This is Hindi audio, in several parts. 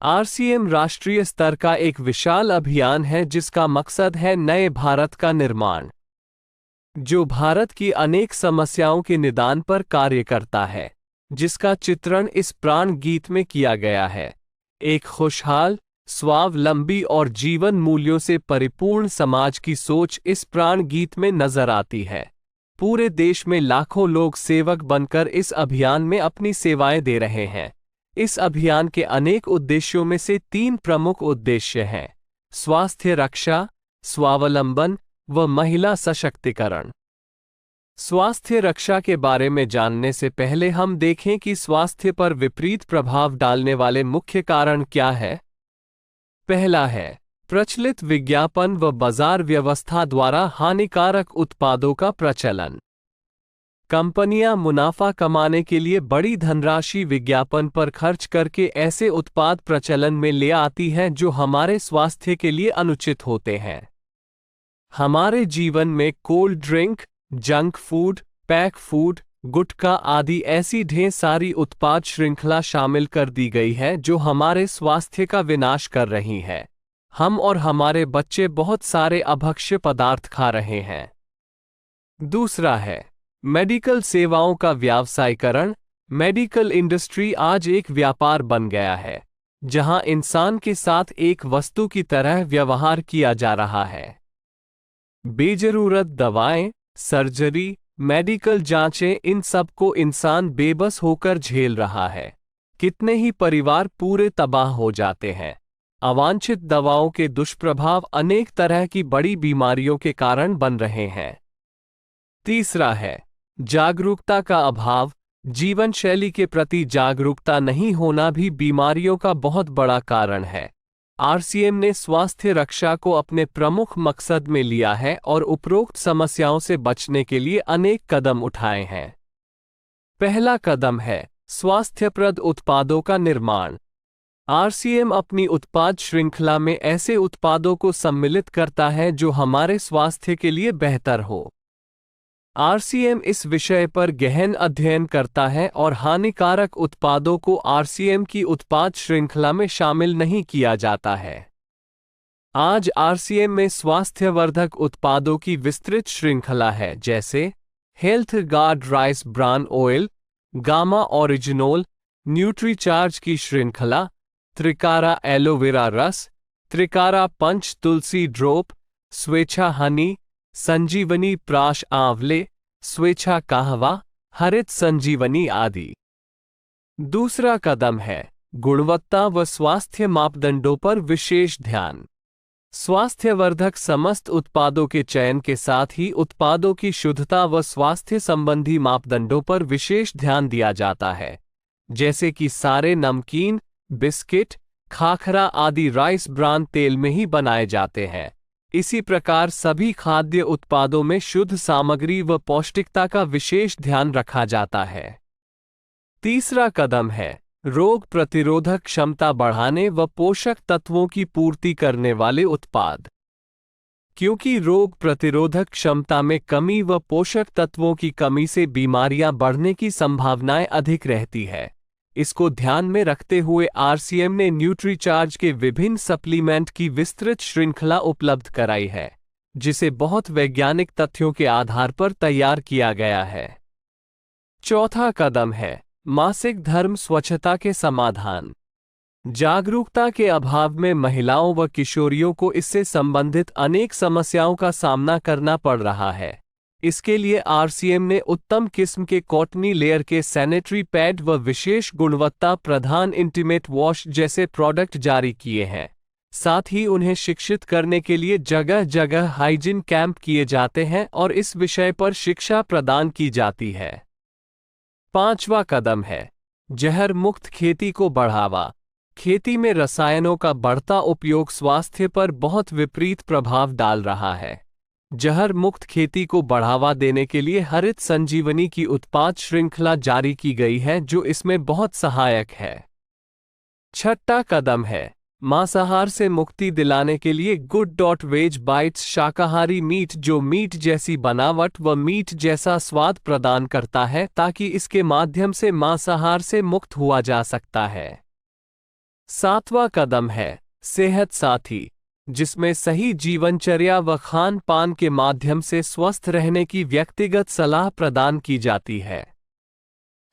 आरसीएम राष्ट्रीय स्तर का एक विशाल अभियान है जिसका मकसद है नए भारत का निर्माण, जो भारत की अनेक समस्याओं के निदान पर कार्य करता है, जिसका चित्रण इस प्राण गीत में किया गया है। एक खुशहाल, स्वावलंबी और जीवन मूल्यों से परिपूर्ण समाज की सोच इस प्राण गीत में नजर आती है। पूरे देश में लाखों लोग सेवक बनकर इस अभियान में अपनी सेवाएं दे रहे हैं। इस अभियान के अनेक उद्देश्यों में से 3 प्रमुख उद्देश्य हैं: स्वास्थ्य रक्षा, स्वावलंबन व महिला सशक्तिकरण। स्वास्थ्य रक्षा के बारे में जानने से पहले हम देखें कि स्वास्थ्य पर विपरीत प्रभाव डालने वाले मुख्य कारण क्या है। पहला है प्रचलित विज्ञापन व बाजार व्यवस्था द्वारा हानिकारक उत्पादों का प्रचलन। कंपनियां मुनाफा कमाने के लिए बड़ी धनराशि विज्ञापन पर खर्च करके ऐसे उत्पाद प्रचलन में ले आती हैं जो हमारे स्वास्थ्य के लिए अनुचित होते हैं। हमारे जीवन में cold drink, junk food, pack food, gutkha आदि ऐसी ढेर सारी उत्पाद श्रृंखला शामिल कर दी गई है जो हमारे स्वास्थ्य का विनाश कर रही है। हम और हमारे बच्चे बहुत सारे अभक्ष्य पदार्थ खा रहे हैं। दूसरा है मेडिकल सेवाओं का व्यावसायीकरण। मेडिकल इंडस्ट्री आज एक व्यापार बन गया है, जहां इंसान के साथ एक वस्तु की तरह व्यवहार किया जा रहा है। बेजरूरत दवाएं, सर्जरी, मेडिकल जांचें, इन सब को इंसान बेबस होकर झेल रहा है। कितने ही परिवार पूरे तबाह हो जाते हैं। अवांछित दवाओं के दुष्प्रभाव अनेक तरह की बड़ी बीमारियों के कारण बन रहे हैं। तीसरा है जागरूकता का अभाव। जीवन शैली के प्रति जागरूकता नहीं होना भी बीमारियों का बहुत बड़ा कारण है। आरसीएम ने स्वास्थ्य रक्षा को अपने प्रमुख मकसद में लिया है और उपरोक्त समस्याओं से बचने के लिए अनेक कदम उठाए हैं। पहला कदम है स्वास्थ्यप्रद उत्पादों का निर्माण। आरसीएम अपनी उत्पाद श्रृंखला में ऐसे उत्पादों को सम्मिलित करता है जो हमारे स्वास्थ्य के लिए बेहतर हो। आरसीएम इस विषय पर गहन अध्ययन करता है और हानिकारक उत्पादों को आरसीएम की उत्पाद श्रृंखला में शामिल नहीं किया जाता है। आज आरसीएम में स्वास्थ्यवर्धक उत्पादों की विस्तृत श्रृंखला है, जैसे health guard rice bran oil, gamma oryzanol, Nutricharge की श्रृंखला, त्रिकारा एलोवेरा रस, त्रिकारा पंच तुलसी ड्रॉप, स्वेच्छा हनी, संजीवनी प्राश आंवले, स्वेच्छा कहवा, हरित संजीवनी आदि। दूसरा कदम है गुणवत्ता व स्वास्थ्य मापदंडों पर विशेष ध्यान। स्वास्थ्यवर्धक समस्त उत्पादों के चयन के साथ ही उत्पादों की शुद्धता व स्वास्थ्य संबंधी मापदंडों पर विशेष ध्यान दिया जाता है, जैसे कि सारे नमकीन, बिस्किट, खाखरा आदि राइस ब्रान तेल में ही बनाए जाते हैं। इसी प्रकार सभी खाद्य उत्पादों में शुद्ध सामग्री व पौष्टिकता का विशेष ध्यान रखा जाता है। तीसरा कदम है रोग प्रतिरोधक क्षमता बढ़ाने व पोषक तत्वों की पूर्ति करने वाले उत्पाद। क्योंकि रोग प्रतिरोधक क्षमता में कमी व पोषक तत्वों की कमी से बीमारियां बढ़ने की संभावनाएं अधिक रहती है, इसको ध्यान में रखते हुए आरसीएम ने न्यूट्रीचार्ज के विभिन्न सप्लीमेंट की विस्तृत श्रृंखला उपलब्ध कराई है, जिसे बहुत वैज्ञानिक तथ्यों के आधार पर तैयार किया गया है। चौथा कदम है मासिक धर्म स्वच्छता के समाधान। जागरूकता के अभाव में महिलाओं व किशोरियों को इससे संबंधित अनेक समस्याओं का सामना करना पड़ रहा है। इसके लिए आरसीएम ने उत्तम किस्म के कॉटनी लेयर के सैनिटरी पैड व विशेष गुणवत्ता प्रधान इंटीमेट वॉश जैसे प्रोडक्ट जारी किए हैं। साथ ही उन्हें शिक्षित करने के लिए जगह जगह हाइजीन कैंप किए जाते हैं और इस विषय पर शिक्षा प्रदान की जाती है। पांचवा कदम है जहर मुक्त खेती को बढ़ावा। खेती में रसायनों का बढ़ता उपयोग स्वास्थ्य पर बहुत विपरीत प्रभाव डाल रहा है। जहर मुक्त खेती को बढ़ावा देने के लिए हरित संजीवनी की उत्पाद श्रृंखला जारी की गई है, जो इसमें बहुत सहायक है। छठा कदम है मांसाहार से मुक्ति दिलाने के लिए गुड.वेज बाइट्स शाकाहारी मीट, जो मीट जैसी बनावट व मीट जैसा स्वाद प्रदान करता है, ताकि इसके माध्यम से मांसाहार से मुक्त हुआ जा सकता है। सातवां कदम है सेहत साथी, जिसमें सही जीवनचर्या व खान पान के माध्यम से स्वस्थ रहने की व्यक्तिगत सलाह प्रदान की जाती है।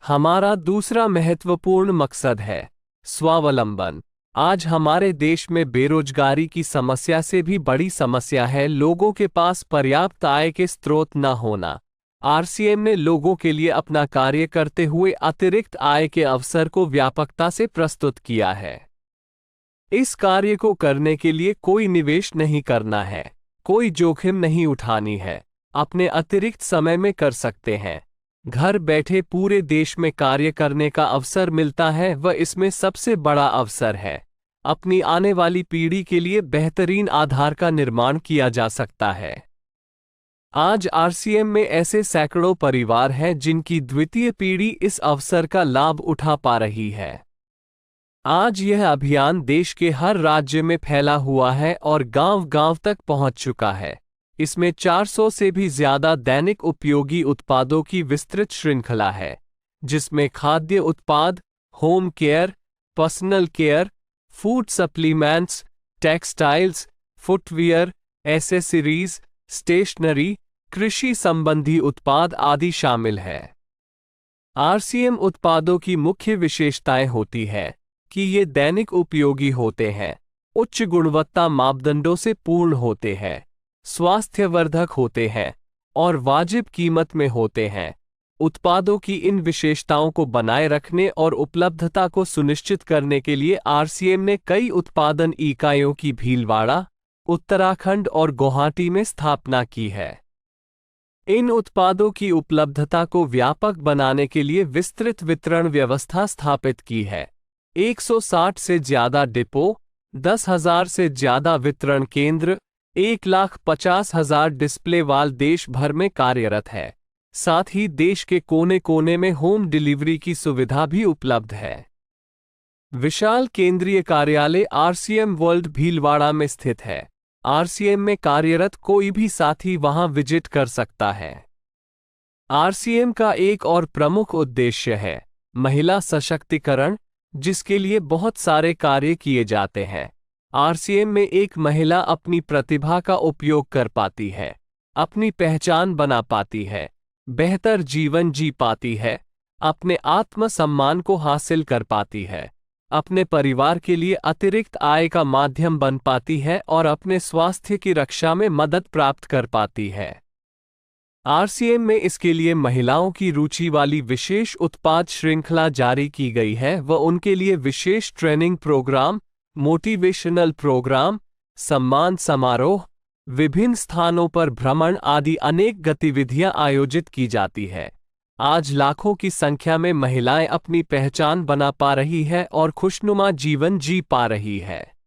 हमारा दूसरा महत्वपूर्ण मकसद है स्वावलंबन। आज हमारे देश में बेरोजगारी की समस्या से भी बड़ी समस्या है लोगों के पास पर्याप्त आय के स्रोत न होना। आरसीएम ने लोगों के लिए अपना कार्य करते हुए अतिरिक्त आय के अवसर को व्यापकता से प्रस्तुत किया है। इस कार्य को करने के लिए कोई निवेश नहीं करना है, कोई जोखिम नहीं उठानी है, अपने अतिरिक्त समय में कर सकते हैं। घर बैठे पूरे देश में कार्य करने का अवसर मिलता है व इसमें सबसे बड़ा अवसर है अपनी आने वाली पीढ़ी के लिए बेहतरीन आधार का निर्माण किया जा सकता है। आज आरसीएम में ऐसे सैकड़ों परिवार हैं जिनकी द्वितीय पीढ़ी इस अवसर का लाभ उठा पा रही है। आज यह अभियान देश के हर राज्य में फैला हुआ है और गांव-गांव तक पहुंच चुका है। इसमें 400 से भी ज्यादा दैनिक उपयोगी उत्पादों की विस्तृत श्रृंखला है, जिसमें खाद्य उत्पाद, home care, personal care, food supplements, textiles, footwear, accessories, stationery, कृषि संबंधी उत्पाद आदि शामिल है। आरसीएम उत्पादों की मुख्य विशेषताएं होती है कि ये दैनिक उपयोगी होते हैं, उच्च गुणवत्ता मापदंडों से पूर्ण होते हैं, स्वास्थ्यवर्धक होते हैं और वाजिब कीमत में होते हैं। उत्पादों की इन विशेषताओं को बनाए रखने और उपलब्धता को सुनिश्चित करने के लिए आरसीएम ने कई उत्पादन इकाइयों की भीलवाड़ा, उत्तराखंड और गुवाहाटी में स्थापना की है। इन उत्पादों की उपलब्धता को व्यापक बनाने के लिए विस्तृत वितरण व्यवस्था स्थापित की है। 160 से ज्यादा डिपो, 10,000 से ज्यादा वितरण केंद्र, 1,50,000 डिस्प्ले वाल देश भर में कार्यरत है। साथ ही देश के कोने कोने में होम डिलीवरी की सुविधा भी उपलब्ध है। विशाल केंद्रीय कार्यालय आरसीएम वर्ल्ड भीलवाड़ा में स्थित है। आरसीएम में कार्यरत कोई भी साथी वहां विजिट कर सकता है। आरसीएम का एक और प्रमुख उद्देश्य है महिला सशक्तिकरण, जिसके लिए बहुत सारे कार्य किए जाते हैं। आरसीएम में एक महिला अपनी प्रतिभा का उपयोग कर पाती है, अपनी पहचान बना पाती है, बेहतर जीवन जी पाती है, अपने आत्मसम्मान को हासिल कर पाती है, अपने परिवार के लिए अतिरिक्त आय का माध्यम बन पाती है और अपने स्वास्थ्य की रक्षा में मदद प्राप्त कर पाती है। आरसीएम में इसके लिए महिलाओं की रुचि वाली विशेष उत्पाद श्रृंखला जारी की गई है व उनके लिए विशेष ट्रेनिंग प्रोग्राम, मोटिवेशनल प्रोग्राम, सम्मान समारोह, विभिन्न स्थानों पर भ्रमण आदि अनेक गतिविधियां आयोजित की जाती है। आज लाखों की संख्या में महिलाएं अपनी पहचान बना पा रही है और खुशनुमा जीवन जी पा रही है।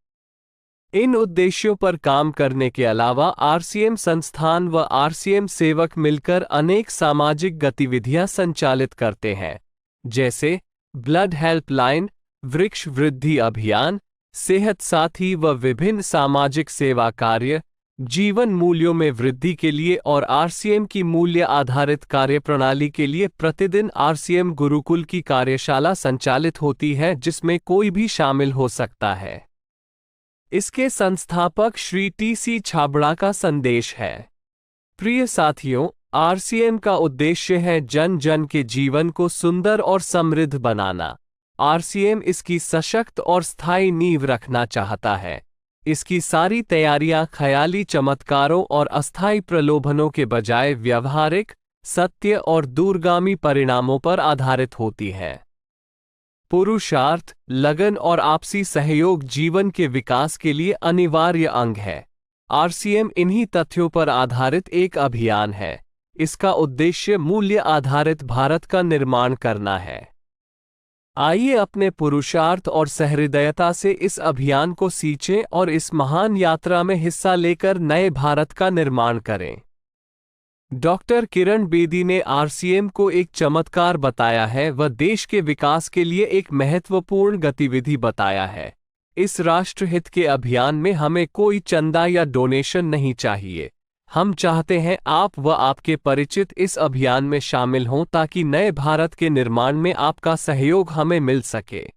इन उद्देश्यों पर काम करने के अलावा आरसीएम संस्थान व आरसीएम सेवक मिलकर अनेक सामाजिक गतिविधियां संचालित करते हैं, जैसे ब्लड हेल्पलाइन, वृक्ष वृद्धि अभियान, सेहत साथी व विभिन्न सामाजिक सेवा कार्य, जीवन मूल्यों में वृद्धि के लिए और आरसीएम की मूल्य आधारित कार्यप्रणाली के लिए प्रतिदिन आरसीएम गुरुकुल की कार्यशाला संचालित होती है, जिसमें कोई भी शामिल हो सकता है। इसके संस्थापक श्री टी.सी. छाबड़ा का संदेश है। प्रिय साथियों, आरसीएम का उद्देश्य है जन जन के जीवन को सुंदर और समृद्ध बनाना। आरसीएम इसकी सशक्त और स्थायी नींव रखना चाहता है। इसकी सारी तैयारियां ख्याली चमत्कारों और अस्थायी प्रलोभनों के बजाय व्यवहारिक, सत्य और दूरगामी परिणामों पर आधारित होती है। पुरुषार्थ, लगन और आपसी सहयोग जीवन के विकास के लिए अनिवार्य अंग है। आरसीएम इन्हीं तथ्यों पर आधारित एक अभियान है। इसका उद्देश्य मूल्य आधारित भारत का निर्माण करना है। आइए अपने पुरुषार्थ और सहृदयता से इस अभियान को सींचें और इस महान यात्रा में हिस्सा लेकर नए भारत का निर्माण करें। डॉक्टर किरण बेदी ने आरसीएम को एक चमत्कार बताया है व देश के विकास के लिए एक महत्वपूर्ण गतिविधि बताया है। इस राष्ट्रहित के अभियान में हमें कोई चंदा या डोनेशन नहीं चाहिए। हम चाहते हैं आप व आपके परिचित इस अभियान में शामिल हों ताकि नए भारत के निर्माण में आपका सहयोग हमें मिल सके।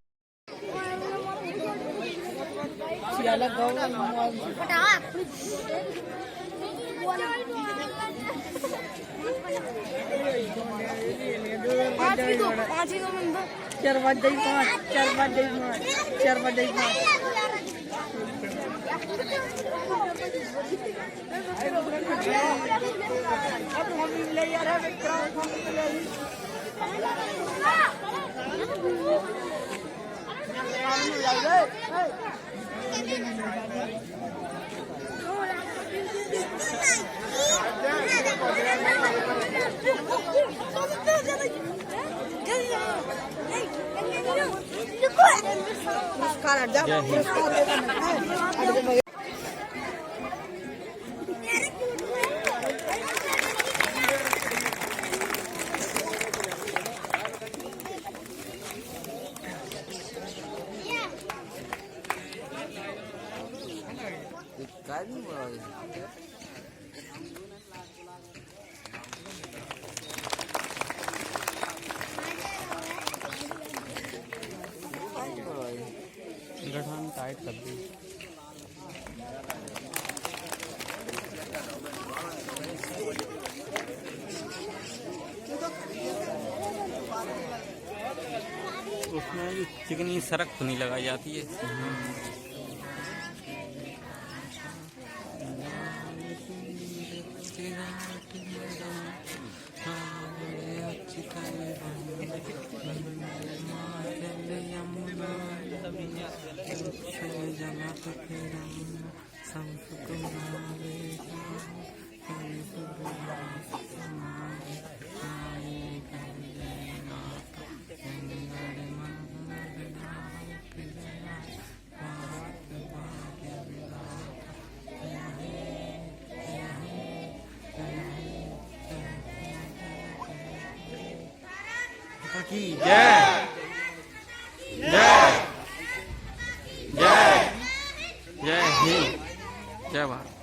गठान टाइट कर दी। उसमें चिकनी सरक तो नहीं लगाई जाती है। जय जय जय जय हिंद, जय भारत।